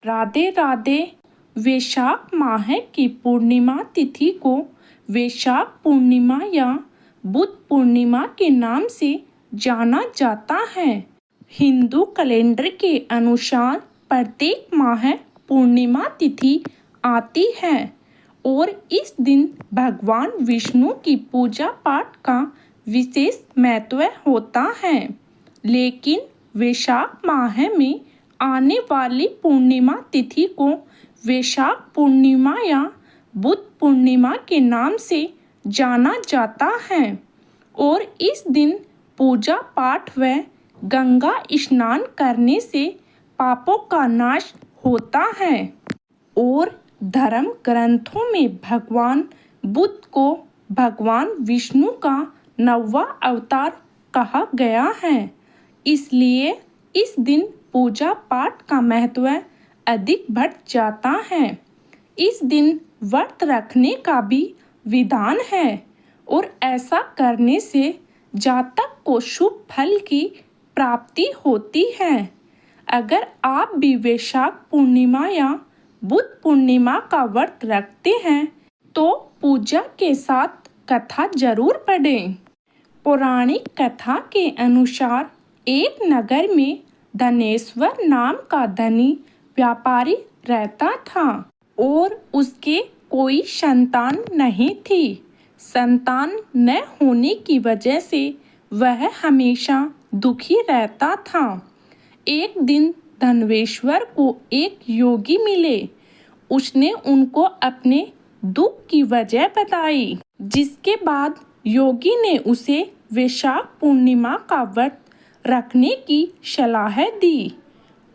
राधे राधे। वैशाख माह की पूर्णिमा तिथि को वैशाख पूर्णिमा या बुद्ध पूर्णिमा के नाम से जाना जाता है। हिंदू कैलेंडर के अनुसार प्रत्येक माह पूर्णिमा तिथि आती है और इस दिन भगवान विष्णु की पूजा पाठ का विशेष महत्व होता है। लेकिन वैशाख माह में आने वाली पूर्णिमा तिथि को वैशाख पूर्णिमा या बुद्ध पूर्णिमा के नाम से जाना जाता है और इस दिन पूजा पाठ व गंगा स्नान करने से पापों का नाश होता है और धर्म ग्रंथों में भगवान बुद्ध को भगवान विष्णु का 9वां अवतार कहा गया है। इसलिए इस दिन पूजा पाठ का महत्व अधिक बढ़ जाता है। इस दिन व्रत रखने का भी विधान है और ऐसा करने से जातक को शुभ फल की प्राप्ति होती है। अगर आप भी वैशाख पूर्णिमा या बुद्ध पूर्णिमा का व्रत रखते हैं तो पूजा के साथ कथा जरूर पढ़ें। पौराणिक कथा के अनुसार एक नगर में धनेश्वर नाम का धनी व्यापारी रहता था और उसके कोई संतान नहीं थी। संतान न होने की वजह से वह हमेशा दुखी रहता था। एक दिन धनेश्वर को एक योगी मिले। उसने उनको अपने दुख की वजह बताई, जिसके बाद योगी ने उसे वैशाख पूर्णिमा का व्रत रखने की सलाह दी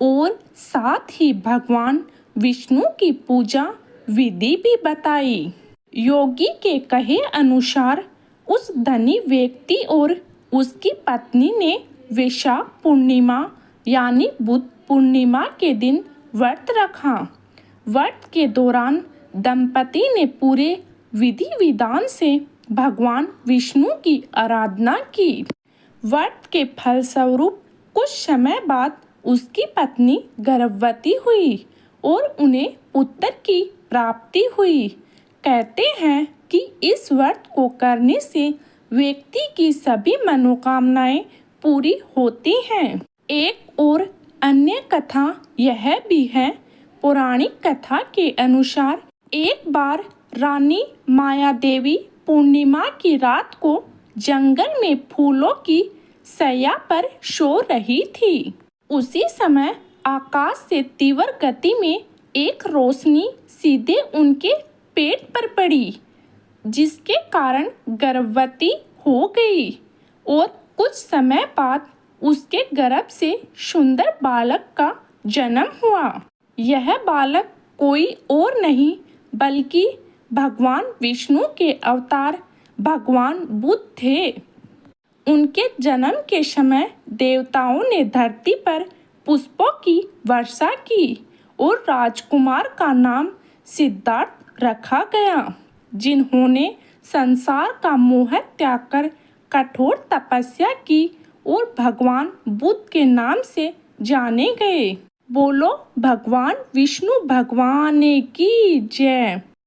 और साथ ही भगवान विष्णु की पूजा विधि भी बताई। योगी के कहे अनुसार उस धनी व्यक्ति और उसकी पत्नी ने वैशाख पूर्णिमा यानी बुद्ध पूर्णिमा के दिन व्रत रखा। व्रत के दौरान दंपति ने पूरे विधि विधान से भगवान विष्णु की आराधना की। व्रत के फलस्वरूप कुछ समय बाद उसकी पत्नी गर्भवती हुई और उन्हें पुत्र की प्राप्ति हुई। कहते हैं कि इस व्रत को करने से व्यक्ति की सभी मनोकामनाएं पूरी होती हैं। एक और अन्य कथा यह भी है। पौराणिक कथा के अनुसार एक बार रानी माया देवी पूर्णिमा की रात को जंगल में फूलों की शैया पर सो रही थी। उसी समय आकाश से तीव्र गति में एक रोशनी सीधे उनके पेट पर पड़ी, जिसके कारण गर्भवती हो गई और कुछ समय बाद उसके गर्भ से सुंदर बालक का जन्म हुआ। यह बालक कोई और नहीं बल्कि भगवान विष्णु के अवतार भगवान बुद्ध थे। उनके जन्म के समय देवताओं ने धरती पर पुष्पों की वर्षा की और राजकुमार का नाम सिद्धार्थ रखा गया, जिन्होंने संसार का मोह त्याग कर कठोर तपस्या की और भगवान बुद्ध के नाम से जाने गए। बोलो भगवान विष्णु भगवान की जय।